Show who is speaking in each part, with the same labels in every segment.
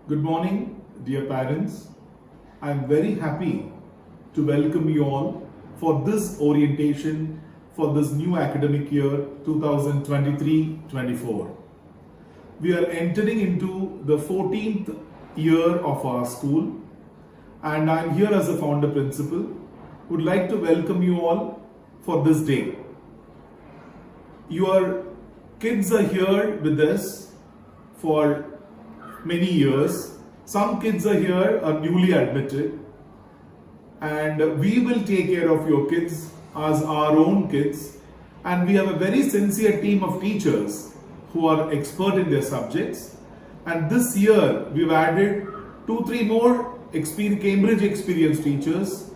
Speaker 1: Good morning, dear parents. I am very happy to welcome you all for this orientation for this new academic year 2023-24. We are entering into the 14th year of our school, and I am here as a founder principal. Would like to welcome you all for this day. Your kids are here with us for many years. Some kids are here are newly admitted, and we will take care of your kids as our own kids. And we have a very sincere team of teachers who are expert in their subjects. And this year we've added 2-3 more Cambridge experienced teachers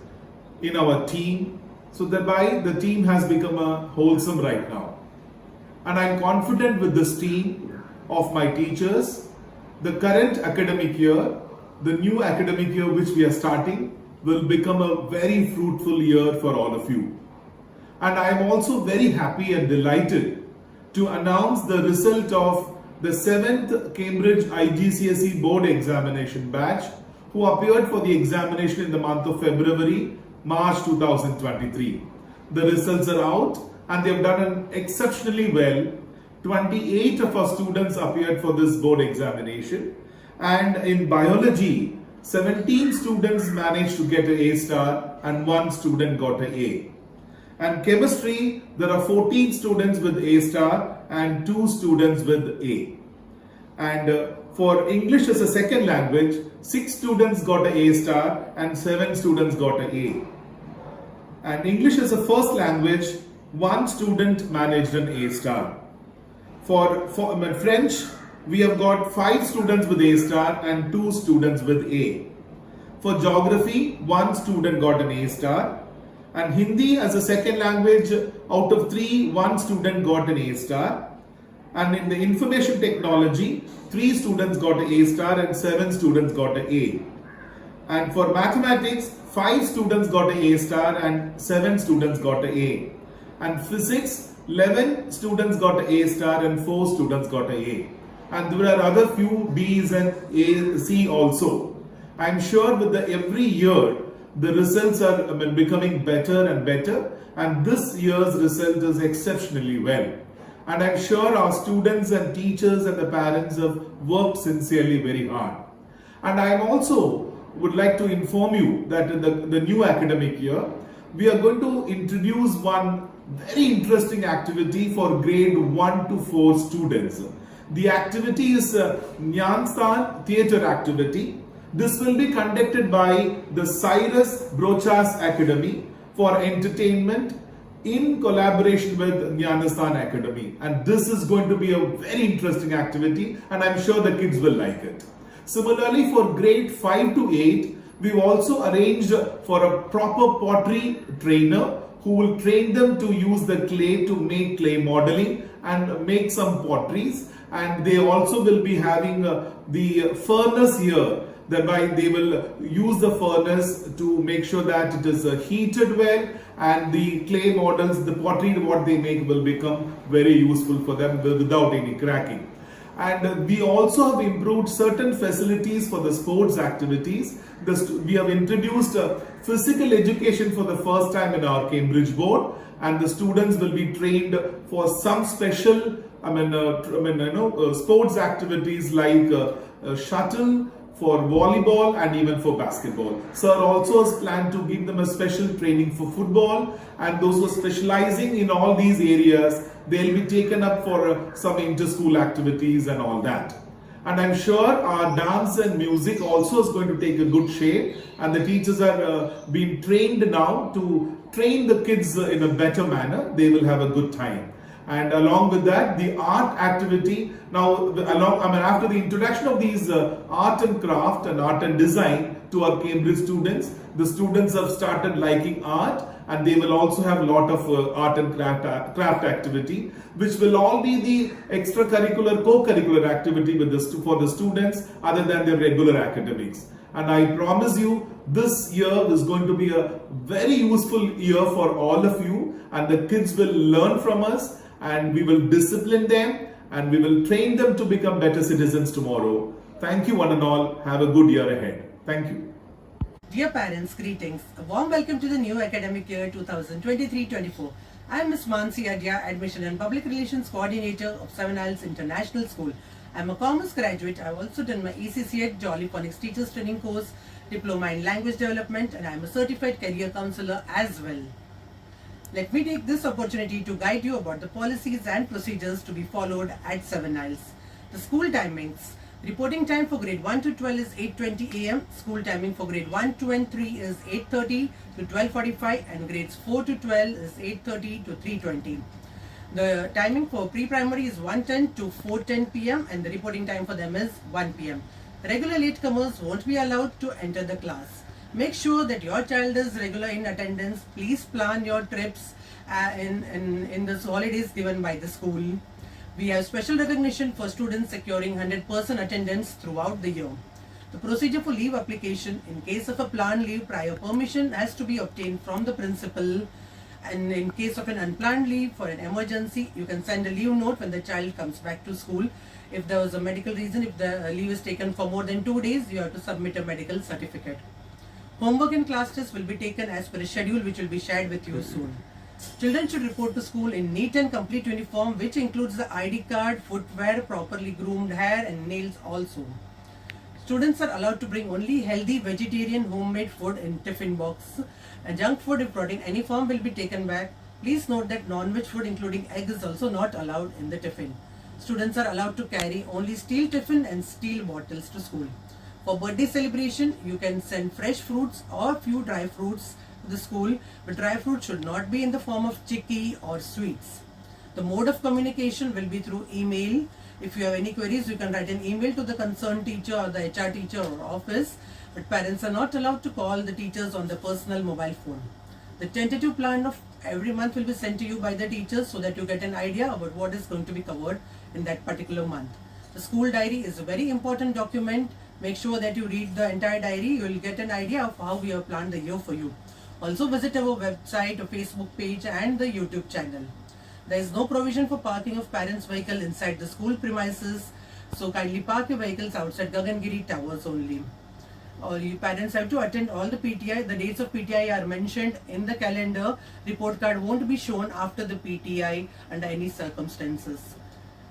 Speaker 1: in our team, so thereby the team has become a wholesome right now. And I'm confident with this team of my teachers. The current academic year, the new academic year which we are starting, will become a very fruitful year for all of you. And I am also very happy and delighted to announce the result of the 7th Cambridge IGCSE board examination batch who appeared for the examination in the month of February, March 2023. The results are out and they have done exceptionally well. 28 of our students appeared for this board examination, and in biology 17 students managed to get an A star and 1 student got an A. And chemistry, there are 14 students with A star and 2 students with A. And for English as a second language, 6 students got an A star and 7 students got an A. And English as a first language, 1 student managed an A star. For French, we have got 5 students with A star and 2 students with A. For geography, 1 student got an A star. And Hindi as a second language, out of 3, 1 student got an A star. And in the information technology, 3 students got an A star and 7 students got an A. And for mathematics, 5 students got an A star and 7 students got an A. And physics, 11 students got an A star and 4 students got an A. And there are other few B's and A, C also. I'm sure with every year the results are becoming better and better, and this year's result is exceptionally well. And I'm sure our students and teachers and the parents have worked sincerely very hard. And I also would like to inform you that in the new academic year, we are going to introduce one very interesting activity for grade 1 to 4 students. The activity is Nyanstan theatre activity. This will be conducted by the Cyrus Brochas Academy for entertainment in collaboration with Nyanistan Academy. And this is going to be a very interesting activity, and I'm sure the kids will like it. Similarly, for grade 5 to 8, we've also arranged for a proper pottery trainer who will train them to use the clay to make clay modeling and make some potteries. And they also will be having the furnace here, thereby they will use the furnace to make sure that it is heated well, and the clay models, the pottery what they make will become very useful for them without any cracking. And we also have improved certain facilities for the sports activities. We have introduced physical education for the first time in our Cambridge board, and the students will be trained for some special sports activities like shuttle, for volleyball, and even for basketball. Sir also has planned to give them a special training for football, and those who are specializing in all these areas, they'll be taken up for some inter-school activities and all that. And I'm sure our dance and music also is going to take a good shape, and the teachers are being trained now to train the kids in a better manner. They will have a good time. And along with that, the art activity, now after the introduction of these art and craft and art and design to our Cambridge students, the students have started liking art, and they will also have a lot of art and craft activity, which will all be the extracurricular, co-curricular activity for the students other than their regular academics. And I promise you, this year is going to be a very useful year for all of you, and the kids will learn from us, and we will discipline them, and we will train them to become better citizens tomorrow.
Speaker 2: Thank you one and all. Have a good year ahead. Thank you.
Speaker 3: Dear parents, greetings. A warm welcome to the new academic year 2023-24. I am Ms. Mansi Adya, Admission and Public Relations Coordinator of Seven Isles International School. I am a commerce graduate. I have also done my ECCET Jolly Phonics Teachers Training course, Diploma in Language Development, and I am a certified career counselor as well. Let me take this opportunity to guide you about the policies and procedures to be followed at Seven Isles. The school timings. Reporting time for grade 1 to 12 is 8:20 am. School timing for grade 1, 2 and 3 is 8:30 to 12:45 and grades 4 to 12 is 8:30 to 3:20. The timing for pre-primary is 1:10 to 4:10 pm and the reporting time for them is 1 pm. Regular latecomers won't be allowed to enter the class. Make sure that your child is regular in attendance. Please plan your trips in the holidays given by the school. We have special recognition for students securing 100% attendance throughout the year. The procedure for leave application in case of a planned leave, prior permission has to be obtained from the principal, and in case of an unplanned leave for an emergency, you can send a leave note when the child comes back to school. If there was a medical reason, if the leave is taken for more than 2 days, you have to submit a medical certificate. Homework and class tests will be taken as per a schedule which will be shared with you soon. Children should report to school in neat and complete uniform, which includes the ID card, footwear, properly groomed hair and nails also. Students are allowed to bring only healthy vegetarian homemade food in tiffin box. And junk food, if brought in any form, will be taken back. Please note that non-veg food including egg is also not allowed in the tiffin. Students are allowed to carry only steel tiffin and steel bottles to school. For birthday celebration, you can send fresh fruits or few dry fruits to the school, but dry fruit should not be in the form of chicky or sweets. The mode of communication will be through email. If you have any queries, you can write an email to the concerned teacher or the HR teacher or office, but parents are not allowed to call the teachers on their personal mobile phone. The tentative plan of every month will be sent to you by the teachers so that you get an idea about what is going to be covered in that particular month. The school diary is a very important document. Make sure that you read the entire diary. You will get an idea of how we have planned the year for you. Also visit our website, or Facebook page and the YouTube channel. There is no provision for parking of parents' vehicle inside the school premises. So kindly park your vehicles outside Gagangiri Towers only. All you parents have to attend all the PTI. The dates of PTI are mentioned in the calendar. Report card won't be shown after the PTI under any circumstances.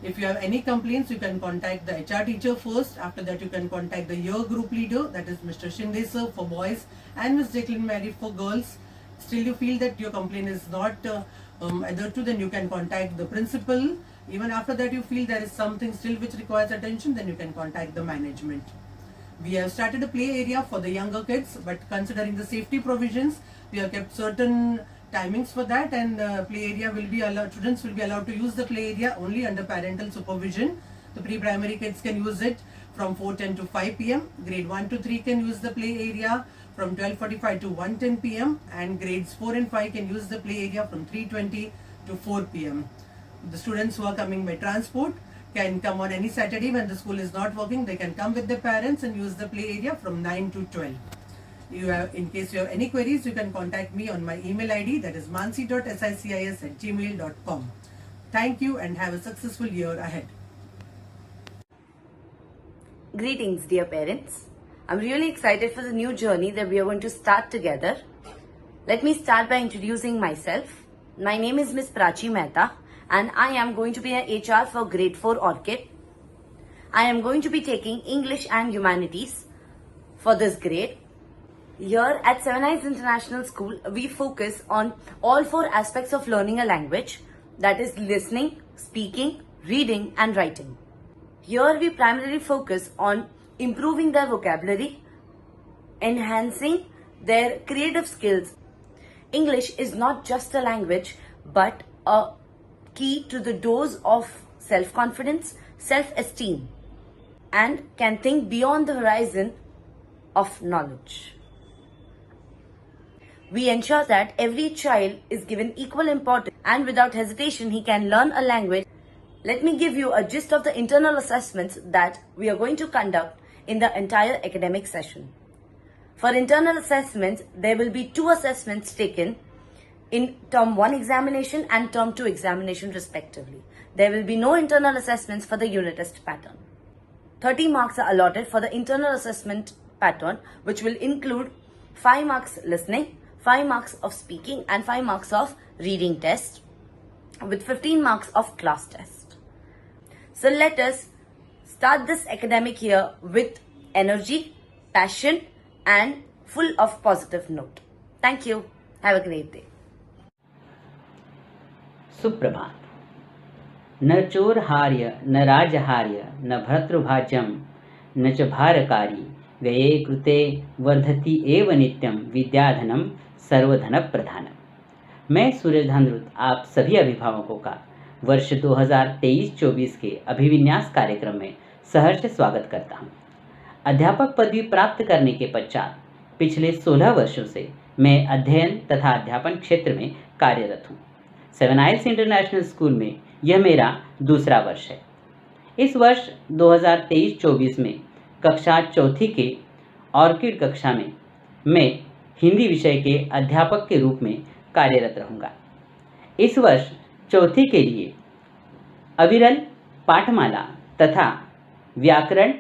Speaker 3: If you have any complaints, you can contact the HR teacher first. After that, you can contact the year group leader, that is Mr. Shinde sir for boys and Ms. Jacqueline Mary for girls. Still you feel that your complaint is not adhered to, then you can contact the principal. Even after that you feel there is something still which requires attention, then you can contact the management. We have started a play area for the younger kids, but considering the safety provisions, we have kept certain timings for that, and play area will be allowed, students will be allowed to use the play area only under parental supervision. The pre-primary kids can use it from 4:10 to 5 pm. Grade 1 to 3 can use the play area from 12:45 to 1:10 pm, and grades 4 and 5 can use the play area from 3:20 to 4 pm. The students who are coming by transport can come on any Saturday when the school is not working. They can come with their parents and use the play area from 9 to 12. In case you have any queries, you can contact me on my email ID, that is mansi.sicis@gmail.com. Thank you and have a successful year ahead.
Speaker 4: Greetings, dear parents. I'm really excited for the new journey that we are going to start together. Let me start by introducing myself. My name is Ms. Prachi Mehta and I am going to be an HR for grade 4 Orchid. I am going to be taking English and Humanities for this grade. Here at Seven Eyes International School, we focus on all 4 aspects of learning a language, that is listening, speaking, reading and writing. Here we primarily focus on improving their vocabulary, enhancing their creative skills. English is not just a language but a key to the doors of self-confidence, self-esteem, and can think beyond the horizon of knowledge. We ensure that every child is given equal importance and without hesitation he can learn a language. Let me give you a gist of the internal assessments that we are going to conduct in the entire academic session. For internal assessments, there will be 2 assessments taken in term 1 examination and term 2 examination respectively. There will be no internal assessments for the unit test pattern. 30 marks are allotted for the internal assessment pattern, which will include 5 marks listening, 5 marks of speaking, and 5 marks of reading test, with 15 marks of class test. So let us start this academic year with energy, passion, and full of positive note. Thank you. Have a great day.
Speaker 5: सुप्रभात। न चोरहार्य न राजहार्य न भर्तृभाज्यम न च भारकारी व्यये कृते वर्धति एव नित्यम विद्याधनम सर्वधन प्रधानम। मैं सूरज धांद्रुत आप सभी अभिभावकों का वर्ष 2023-24 के अभिविन्यास कार्यक्रम में सहर्ष स्वागत करता हूं। अध्यापक पदवी प्राप्त करने के पश्चात पिछले 16 वर्षों से मैं अध्ययन तथा अध्यापन क्षेत्र में कार्यरत हूं। 7 आइल्स इंटरनेशनल स्कूल में यह मेरा दूसरा वर्ष है। इस वर्ष 2023-24 में कक्षा चौथी के ऑर्किड कक्षा में मैं हिंदी विषय के अध्यापक के रूप में कार्यरत रहूँगा। इस वर्ष चौथी के लिए अविरल पाठमाला तथा व्याकरण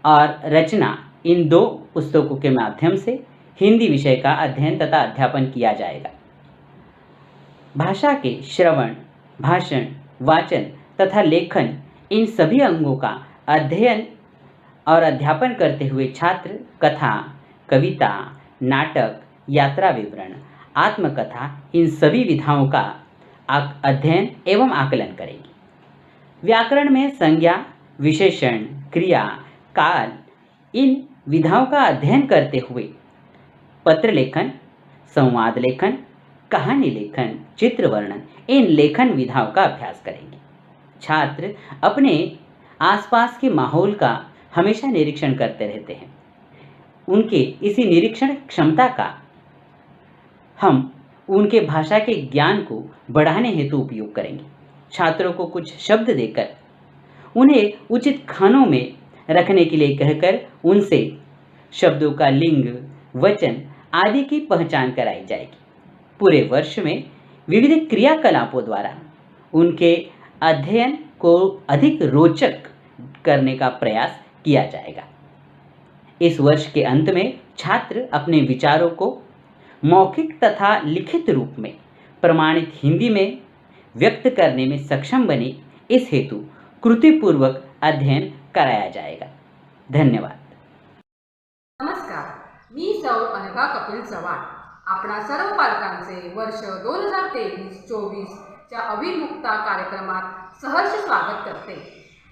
Speaker 5: और रचना इन 2 पुस्तकों के माध्यम से हिंदी विषय का अध्ययन तथा अध्यापन किया जाएगा। भाषा के श्रवण, भाषण, वाचन तथा लेखन इन सभी अंगों का अध्ययन और अध्यापन करते हुए छात्र कथा, कविता, नाटक, यात्रा विवरण, आत्मकथा इन सभी विधाओं का अध्ययन एवं आकलन करेंगे। व्याकरण में संज्ञा, विशेषण, क्रिया, काल इन विधाओं का अध्ययन करते हुए पत्र लेखन, संवाद लेखन, कहानी लेखन, चित्र वर्णन इन लेखन विधाओं का अभ्यास करेंगे। छात्र अपने आसपास के माहौल का हमेशा निरीक्षण करते रहते हैं। उनके इसी निरीक्षण क्षमता का हम उनके भाषा के ज्ञान को बढ़ाने हेतु उपयोग करेंगे। छात्रों को कुछ शब्द देकर उन्हें उचित खानों में रखने के लिए कहकर उनसे शब्दों का लिंग, वचन आदि की पहचान कराई जाएगी। पूरे वर्ष में विविध क्रियाकलापों द्वारा उनके अध्ययन को अधिक रोचक करने का प्रयास किया जाएगा। इस वर्ष के अंत में छात्र अपने विचारों को मौखिक तथा लिखित रूप में प्रमाणित हिंदी में व्यक्त करने में सक्षम बने, इस हेतु कृतिपूर्वक अध्ययन कराया जाएगा। धन्यवाद।
Speaker 6: नमस्कार, मी सौ अनघा कपिल चव्हाण आपणा सर्व पालकांचे वर्ष 2023-24 च्या अभिमुक्ता कार्यक्रमात सहर्ष स्वागत करते।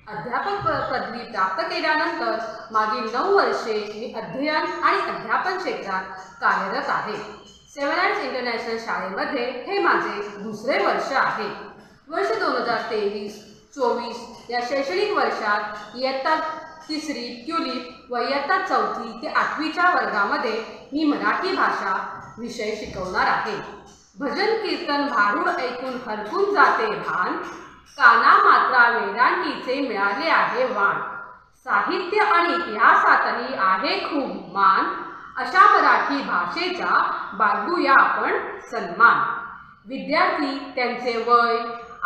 Speaker 6: अध्यापक पदवी प्राप्त केल्यानंतर मागील 9 वर्षे मी अध्ययन आणि अध्यापन क्षेत्रात कार्यरत आहे। 7 आइल्स इंटरनॅशनल शाळेमध्ये हे माझे दुसरे वर्ष आहे। वर्ष 2023-24 या शैक्षणिक वर्षात इयत्ता 3री ट्युलिप व इयत्ता 4थी ते 8वीच्या वर्गामध्ये मी मराठी भाषा विषय शिकवणार आहे। भजन कीर्तन भारूड ऐकून हरकून जाते भान, काना मात्रा वेदांतीचे मिळाले आहे वाण, साहित्य आणि इतिहासातही आहे खूप मान, अशा मराठी भाषेचा बाळगूया आपण सन्मान। विद्यार्थी त्यांचे वय,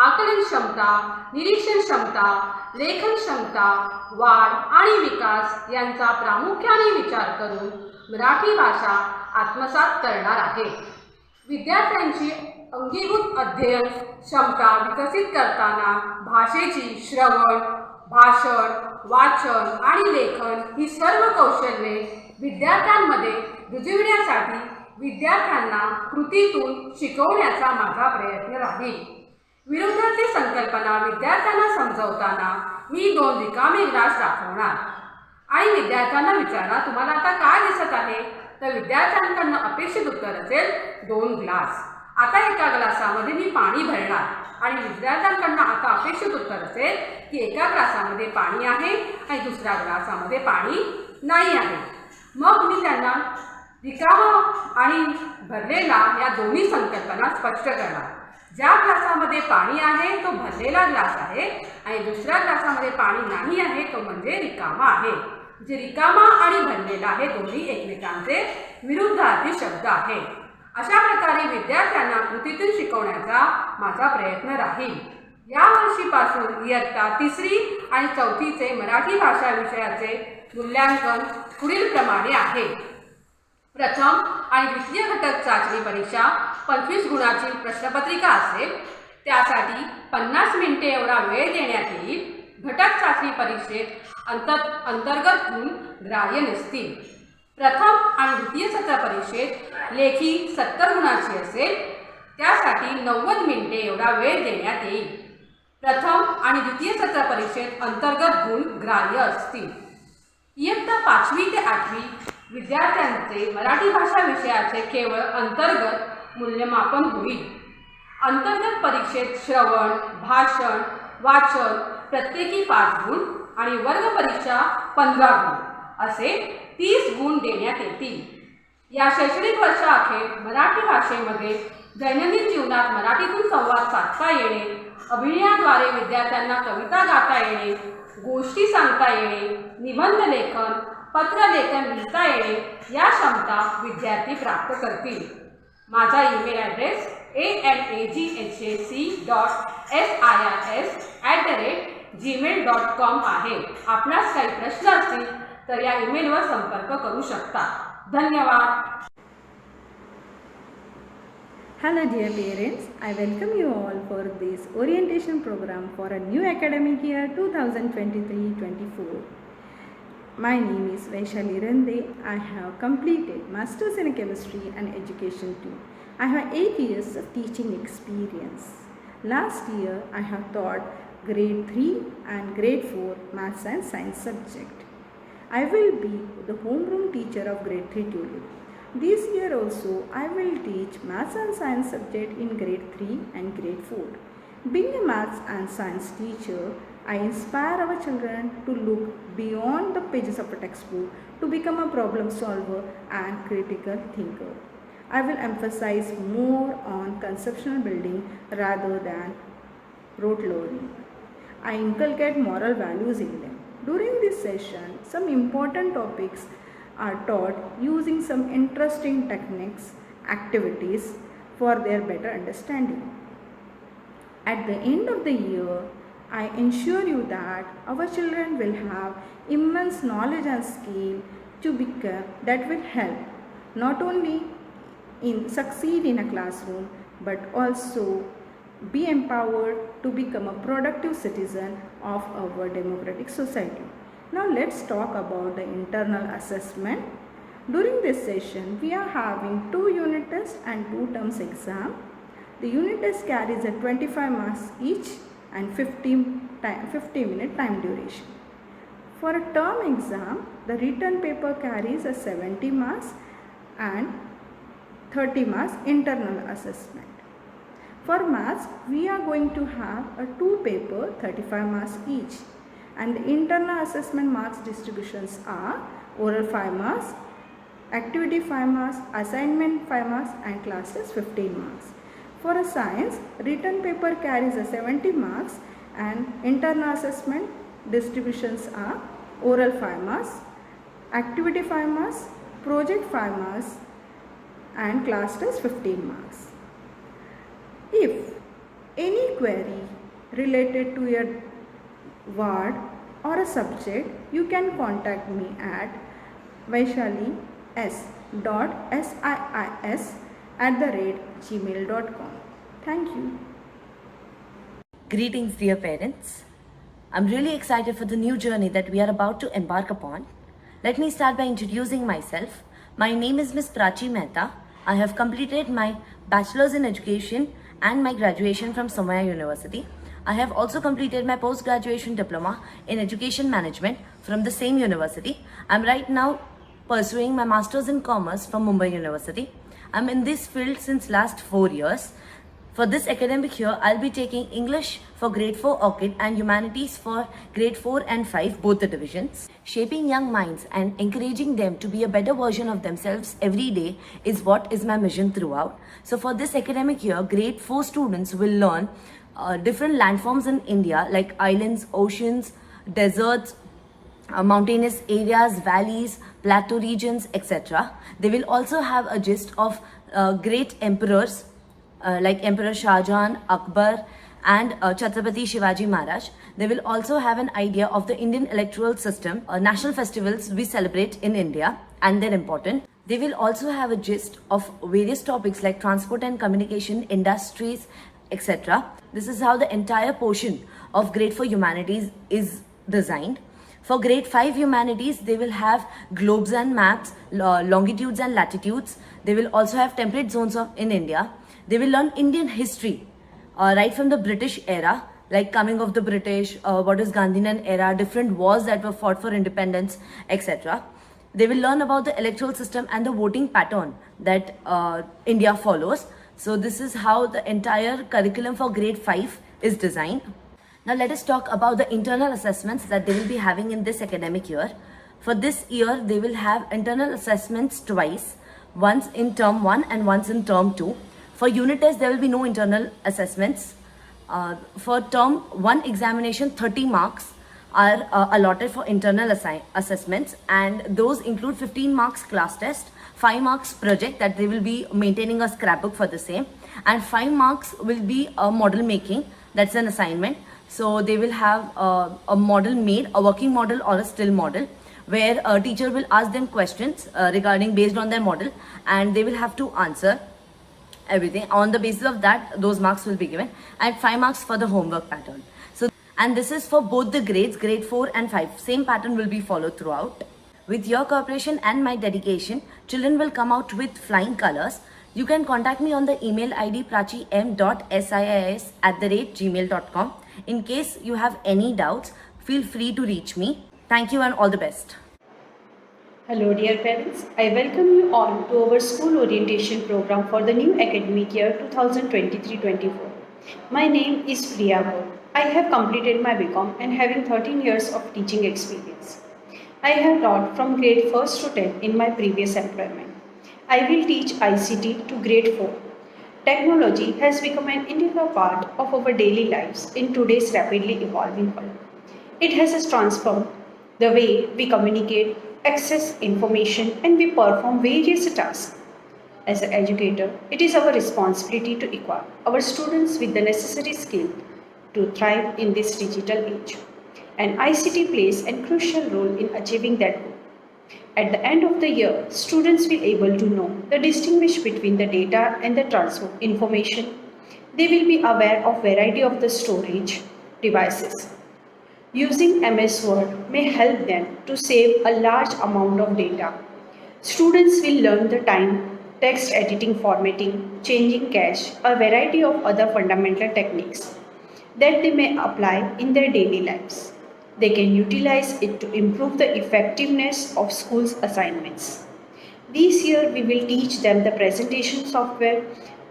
Speaker 6: आकलन क्षमता, निरीक्षण क्षमता, लेखन क्षमता, वाढ आणि विकास यांचा प्रामुख्याने विचार करून मराठी भाषा आत्मसात करणार आहे। विद्यार्थ्यांची अंगीभूत अध्ययन क्षमता विकसित करताना भाषेची श्रवण, भाषण, वाचन आणि लेखन ही सर्व कौशल्ये विद्यार्थ्यांमध्ये रुजविण्यासाठी विद्यार्थ्यांना कृतीतून शिकवण्याचा माझा प्रयत्न राहील। विरोधाची संकल्पना विद्यार्थ्यांना समजावताना मी 2 रिकामे ग्लास दाखवणार आणि विद्यार्थ्यांना विचारणार, तुम्हाला आता काय दिसत आहे? तर विद्यार्थ्यांकडून अपेक्षित उत्तर असेल 2 ग्लास। आता एका ग्लासामध्ये मी पाणी भरणार आणि विद्यार्थ्यांकडून आता अपेक्षित उत्तर असेल की एका ग्लासामध्ये पाणी आहे आणि दुसऱ्या ग्लासामध्ये पाणी नाही आहे। मग मी त्यांना रिकामा आणि भरलेला या दोन्ही संकल्पना स्पष्ट करणार। ज्या ग्लासामध्ये पाणी आहे तो भरलेला ग्लास आहे आणि दुसऱ्या ग्लासामध्ये पाणी नाही आहे तो म्हणजे रिकामा आहे। जे रिकामा आणि भरलेला आहे दोन्ही एकमेकांचे विरुद्धार्थी शब्द आहेत। अशा प्रकारे विद्यार्थ्यांना कृतीतून शिकवण्याचा माझा प्रयत्न राहील। या वर्षीपासून इयत्ता 3री आणि 4थीचे मराठी भाषा विषयाचे मूल्यांकन पुढील प्रमाणे आहे. प्रथम आणि द्वितीय घटक चाचणी परीक्षा 25 गुणाची प्रश्नपत्रिका असेल. त्यासाठी 50 मिनिटे एवढा वेळ देण्यात येईल. घटक चाचणी परीक्षेत अंतर्गत गुण ग्राह्य नसतील. प्रथम आणि द्वितीय सत्र परीक्षेत लेखी 70 गुणाची असेल. त्यासाठी 90 मिनिटे एवढा वेळ देण्यात येईल. प्रथम आणि द्वितीय सत्र परीक्षेत अंतर्गत गुण ग्राह्य असतील. इयत्ता 5वी ते 8वी विद्यार्थ्यांचे मराठी भाषा विषयाचे केवळ अंतर्गत मूल्यमापन होईल. अंतर्गत परीक्षेत श्रवण, भाषण, वाचन प्रत्येकी 5 गुण आणि वर्ग परीक्षा 15 गुण असे 30 गुण देण्यात येतील. या शैक्षणिक वर्षाअखेर मराठी भाषेमध्ये दैनंदिन जीवनात मराठीतून संवाद साधता येणे, अभिनयाद्वारे विद्यार्थ्यांना कविता गाता येणे, गोष्टी सांगता येणे, निबंध लेखन, पत्रलेखन लिहिता येणे या क्षमता विद्यार्थी प्राप्त करतील. माझा ईमेल ॲड्रेस alagac.sis@gmail.com आहे. आपणास काही प्रश्न असतील तर या ईमेलवर संपर्क करू शकता. धन्यवाद.
Speaker 7: Hello dear parents, I welcome you all for this orientation program for a new academic year 2023-24. My name is Vaishali Rande. I have completed Masters in Chemistry and Education too. I have 8 years of teaching experience. Last year I have taught grade 3 and grade 4 Maths and Science subject. I will be the homeroom teacher of grade 3 Tulip. This year also I will teach Maths and Science subject in grade 3 and grade 4. Being a Maths and Science teacher, I inspire our children to look beyond the pages of a textbook to become a problem solver and critical thinker. I will emphasize more on conceptual building rather than rote learning. I inculcate moral values in them. During this session, some important topics are taught using some interesting techniques, activities for their better understanding. At the end of the year, I ensure you that our children will have immense knowledge and skill to become that will help not only in succeed in a classroom but also be empowered to become a productive citizen of our democratic society. Now let's talk about the internal assessment. During this session, we are having 2 unit tests and 2 terms exam. The unit test carries a 25 marks each and 50-minute time duration. For a term exam, the written paper carries a 70 marks and 30 marks internal assessment. For maths, we are going to have a 2 paper, 35 marks each. And the internal assessment marks distributions are oral 5 marks, activity 5 marks, assignment 5 marks and class test 15 marks. For a science, written paper carries a 70 marks and internal assessment distributions are oral 5 marks, activity 5 marks, project 5 marks and class test 15 marks. If any query related to your word or a subject, you can contact me at vaishali.sis@gmail.com. Thank you.
Speaker 4: Greetings, dear parents. I'm really excited for the new journey that we are about to embark upon. Let me start by introducing myself. My name is Ms. Prachi Mehta. I have completed my Bachelor's in Education and my graduation from Somaya University. I have also completed my post-graduation diploma in Education Management from the same university. I'm right now pursuing my Master's in Commerce from Mumbai University. I'm in this field since last 4 years. For this academic year, I'll be taking English for grade 4 Orchid and Humanities for grade 4 and 5, both the divisions. Shaping young minds and encouraging them to be a better version of themselves every day is what is my mission throughout. So for this academic year, grade 4 students will learn different landforms in India like islands, oceans, deserts, mountainous areas, valleys, plateau regions, etc. They will also have a gist of great emperors like Emperor Shah Jahan, Akbar and Chhatrapati Shivaji Maharaj. They will also have an idea of the Indian electoral system, national festivals we celebrate in India and their importance. They will also have a gist of various topics like transport and communication, industries, etc. This is how the entire portion of Grade 4 Humanities is designed. For Grade 5 Humanities, they will have globes and maps, longitudes and latitudes. They will also have temperate zones in India. They will learn Indian history, right from the British era, like coming of the British, what is Gandhian era, different wars that were fought for independence, etc. They will learn about the electoral system and the voting pattern that India follows. So this is how the entire curriculum for Grade 5 is designed. Now let us talk about the internal assessments that they will be having in this academic year. For this year, they will have internal assessments twice, once in term 1 and once in term 2. For unit test, there will be no internal assessments. For term 1 examination, 30 marks are allotted for internal assessments, and those include 15 marks class test, 5 marks project that they will be maintaining a scrapbook for the same, and 5 marks will be a model making, that's an assignment. So they will have a model made, a working model or a still model, where a teacher will ask them questions regarding based on their model, and they will have to answer everything. On the basis of that, those marks will be given, and 5 marks for the homework pattern. So, and this is for both the grades, grade 4 and 5. Same pattern will be followed throughout. With your cooperation and my dedication, children will come out with flying colors. You can contact me on the email ID prachim.siis@gmail.com. In case you have any doubts, feel free to reach me. Thank you and all the best.
Speaker 8: Hello dear parents, I welcome you all to our school orientation program for the new academic year 2023-24. My name is Priya Gaur. I have completed my BCom and having 13 years of teaching experience. I have taught from grade 1st to 10 in my previous employment. I will teach ICT to grade 4. Technology has become an integral part of our daily lives in today's rapidly evolving world. It has transformed the way we communicate, access information, and we perform various tasks. As an educator, it is our responsibility to equip our students with the necessary skill to thrive in this digital age. And ICT plays a crucial role in achieving that goal. At the end of the year, students will be able to know the distinguish between the data and the transfer information. They will be aware of variety of the storage devices. Using MS Word may help them to save a large amount of data. Students will learn the time, text editing, formatting, changing cache, a variety of other fundamental techniques that they may apply in their daily lives. They can utilize it to improve the effectiveness of school's assignments. This year, we will teach them the presentation software,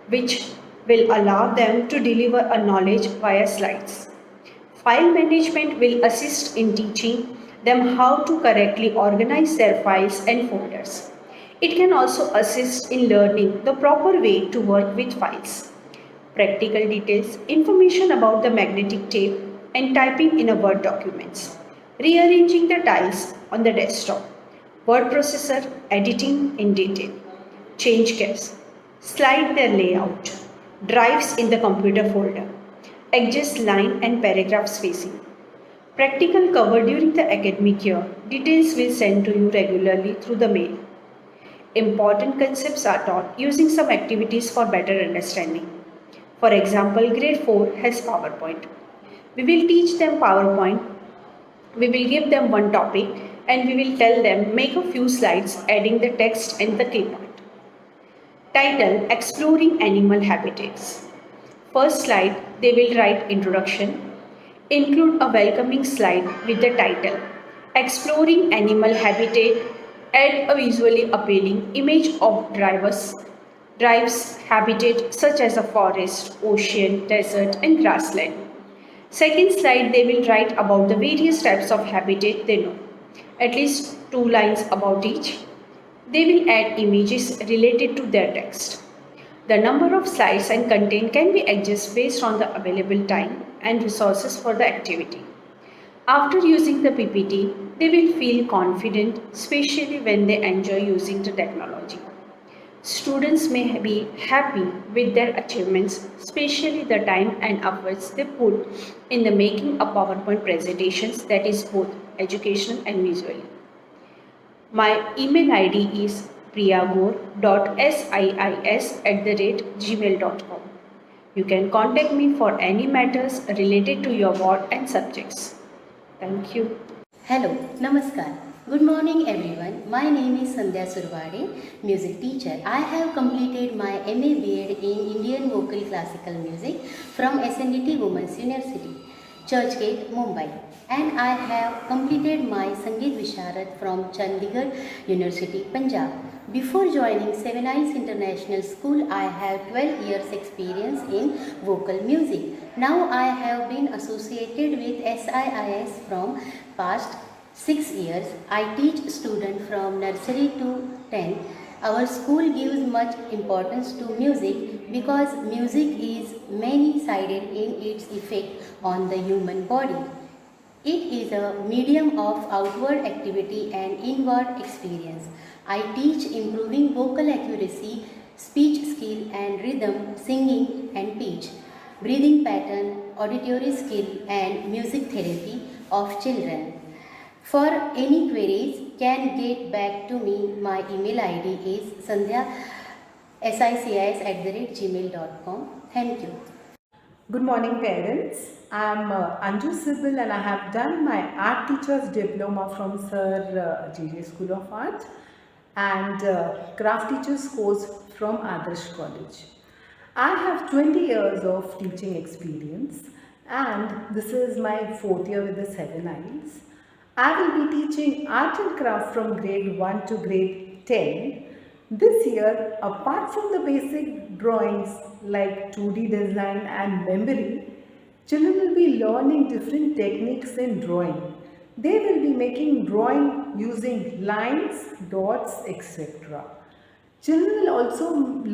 Speaker 8: which will allow them to deliver a knowledge via slides. File management will assist in teaching them how to correctly organize their files and folders. It can also assist in learning the proper way to work with files. Practical details, information about the magnetic tape, and typing in a Word documents, rearranging the tiles on the desktop, word processor, editing in detail, change cache, slide their layout, drives in the computer folder, adjust line and paragraph spacing. Practical cover during the academic year, details will send to you regularly through the mail. Important concepts are taught using some activities for better understanding. For example, grade 4 has PowerPoint. We will teach them PowerPoint. We will give them one topic and we will tell them make a few slides adding the text and the key point. Title: Exploring Animal Habitats. First slide, they will write introduction. Include a welcoming slide with the title Exploring Animal Habitat. Add a visually appealing image of drives habitat such as a forest, ocean, desert and grassland. Second slide, they will write about the various types of habitat they know, at least 2 lines about each. They will add images related to their text. The number of slides and content can be adjusted based on the available time and resources for the activity. After using the PPT, they will feel confident, especially when they enjoy using the technology. Students may be happy with their achievements, especially the time and efforts they put in the making a PowerPoint presentations that is both educational and visual. My email ID is priyagore.siis@gmail.com. You can contact me for any matters related to your ward and subjects. Thank you.
Speaker 9: Hello, Namaskar. Good morning everyone. My name is Sandhya Survade, music teacher. I have completed my MA B.Ed in Indian Vocal Classical Music from SNDT Women's University, Churchgate, Mumbai. And I have completed my Sangeet Visharad from Chandigarh University, Punjab. Before joining Seven Isles International School, I have 12 years experience in vocal music. Now I have been associated with SIIS from past 6 years. I teach students from nursery to 10. Our school gives much importance to music because music is many-sided in its effect on the human body. It is a medium of outward activity and inward experience. I teach improving vocal accuracy, speech skill and rhythm, singing and pitch, breathing pattern, auditory skill and music therapy of children. For any queries, can get back to me. My email ID is sandhya@sis@gmail.com. Thank you.
Speaker 10: Good morning parents. I am Anju Sibyl and I have done my art teacher's diploma from Sir J.J. School of Art and craft teacher's course from Adarsh College. I have 20 years of teaching experience and this is my 4th year with the Seven Isles. I will be teaching art and craft from grade 1 to grade 10. This year, apart from the basic drawings like 2D design and memory, children will be learning different techniques in drawing. They will be making drawing using lines, dots, etc. Children will also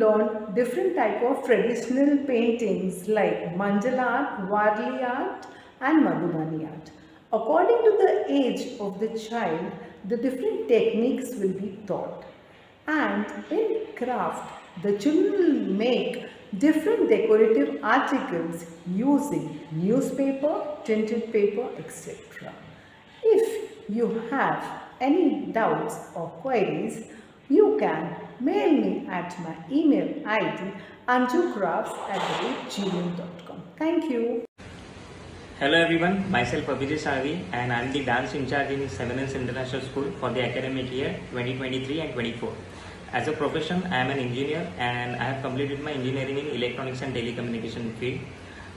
Speaker 10: learn different type of traditional paintings like Mandala art, Warli art and Madhubani art. According to the age of the child, the different techniques will be taught. And in craft, the children will make different decorative articles using newspaper, tinted paper, etc. If you have any doubts or queries, you can mail me at my email ID anjucrafts@gmail.com. Thank you.
Speaker 11: Hello everyone, myself Abhijit Savi and I am the dance in charge in Seven Hills International School for the academic year 2023 and 24. As a profession, I am an engineer and I have completed my engineering in electronics and telecommunication field.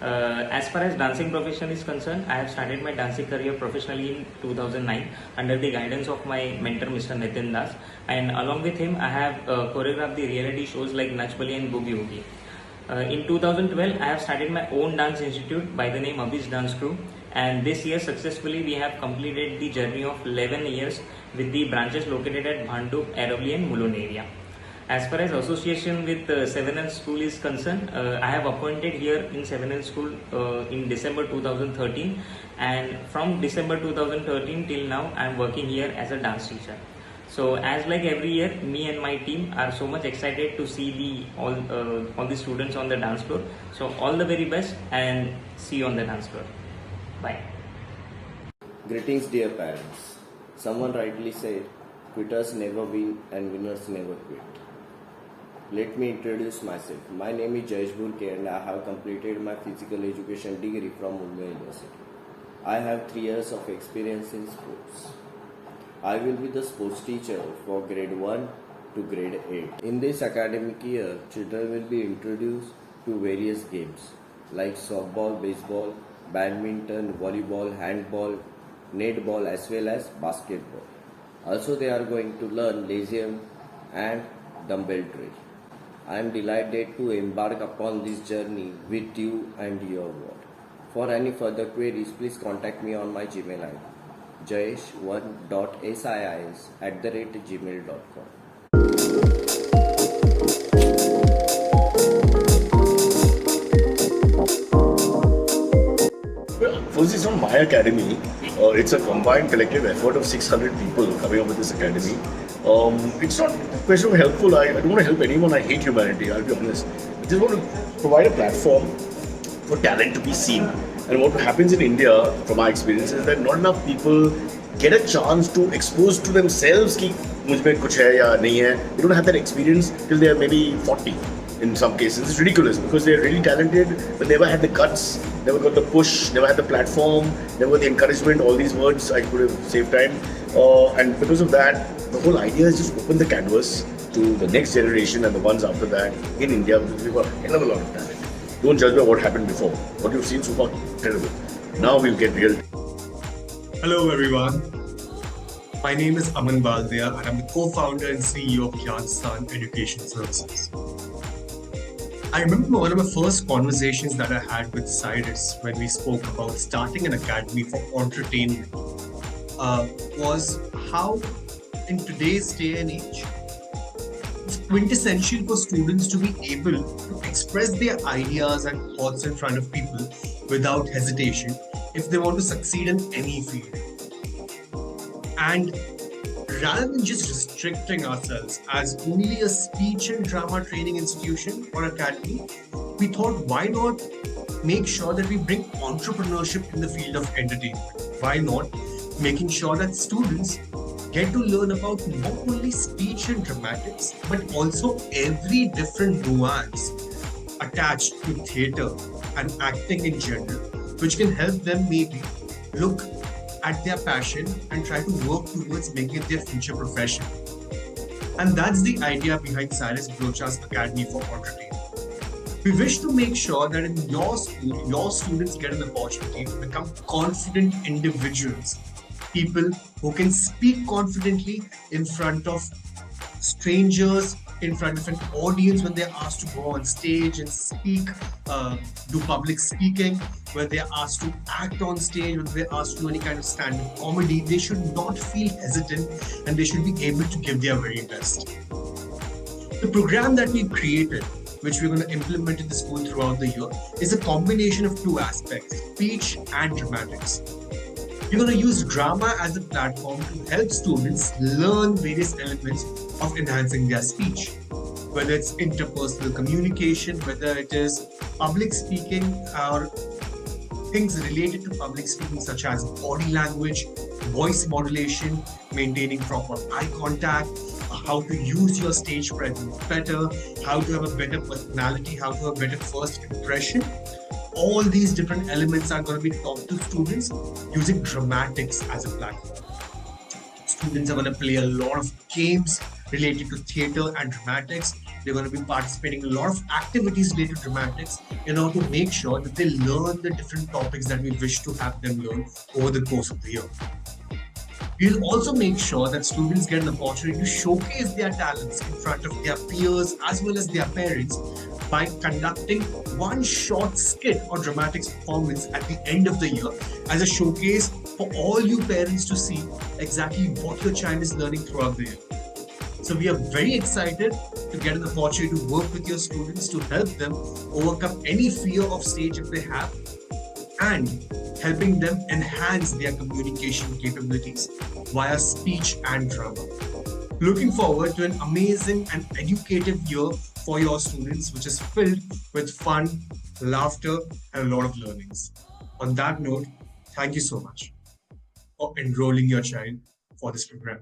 Speaker 11: As far as dancing profession is concerned, I have started my dancing career professionally in 2009 under the guidance of my mentor Mr. Nitin Das, and along with him I have choreographed the reality shows like Nach Bali and Boogie Woogie. In 2012, I have started my own dance institute by the name Abhi's Dance Crew, and this year successfully we have completed the journey of 11 years with the branches located at Bhandup, Aravali and Mulund area. As far as association with Seven Hills School is concerned, I have appointed here in Seven Hills School in December 2013, and from December 2013 till now I am working here as a dance teacher. So as like every year, me and my team are so much excited to see all the students on the dance floor. So all the very best and see you on the dance floor. Bye.
Speaker 12: Greetings dear parents. Someone rightly said, quitters never win and winners never quit. Let me introduce myself. My name is Jayesh Burke and I have completed my physical education degree from Mumbai University. I have 3 years of experience in sports. I will be the sports teacher for grade 1 to grade 8. In this academic year, children will be introduced to various games like softball, baseball, badminton, volleyball, handball, netball as well as basketball. Also they are going to learn Lyceum and dumbbell drill. I am delighted to embark upon this journey with you and your ward. For any further queries, please contact me on my Gmail ID jayesh1.sis@gmail.com.
Speaker 13: First is from my academy. It's a combined collective effort of 600 people coming up with this academy. It's not question of helpful. I don't want to help anyone. I hate humanity. I'll be honest. I just want to provide a platform for talent to be seen. And what happens in India, from my experience, is that not enough people get a chance to expose to themselves कि मुझ में कुछ है या नहीं है. They don't have that experience till they are maybe 40. In some cases, it's ridiculous because they're really talented, but never had the guts, never got the push, never had the platform, never got the encouragement. All these words I could have saved time, and because of that, the whole idea is just open the canvas to the next generation and the ones after that in India, because we've got a hell of a lot of talent. Don't judge by what happened before. What you've seen so far, terrible. Now we'll get real.
Speaker 14: Hello everyone. My name is Aman Baldia and I'm the co-founder and CEO of Gyanstan Education Services. I remember one of the first conversations that I had with Cyrus when we spoke about starting an academy for entertainment was how in today's day and age, it's quintessential for students to be able to express their ideas and thoughts in front of people without hesitation if they want to succeed in any field. And rather than just restricting ourselves as only a speech and drama training institution or academy, we thought, why not make sure that we bring entrepreneurship in the field of entertainment? Why not making sure that students get to learn about not only speech and dramatics, but also every different nuance attached to theatre and acting in general, which can help them maybe look at their passion and try to work towards making it their future profession. And that's the idea behind Cyrus Brocha's Academy for Entertainment. We wish to make sure that in your school, your students get an opportunity to become confident individuals, people who can speak confidently in front of strangers, in front of an audience when they're asked to go on stage and speak, do public speaking, when they're asked to act on stage, when they're asked to do any kind of stand-up comedy. They should not feel hesitant and they should be able to give their very best. The program that we've created, which we're going to implement in the school throughout the year, is a combination of two aspects, speech and dramatics. We're going to use drama as a platform to help students learn various elements of enhancing their speech, whether it's interpersonal communication, whether it is public speaking or things related to public speaking such as body language, voice modulation, maintaining proper eye contact, how to use your stage presence better, how to have a better personality, how to have a better first impression. All these different elements are going to be taught to students using dramatics as a platform. Students are going to play a lot of games related to theatre and dramatics. They're going to be participating in a lot of activities related to dramatics in order to make sure that they learn the different topics that we wish to have them learn over the course of the year. We'll also make sure that students get an opportunity to showcase their talents in front of their peers as well as their parents by conducting one short skit or dramatics performance at the end of the year as a showcase for all you parents to see exactly what your child is learning throughout the year. So we are very excited to get an opportunity to work with your students to help them overcome any fear of stage if they have, and helping them enhance their communication capabilities via speech and drama. Looking forward to an amazing and educative year for your students, which is filled with fun, laughter, and a lot of learnings. On that note, thank you so much for enrolling your child for this program.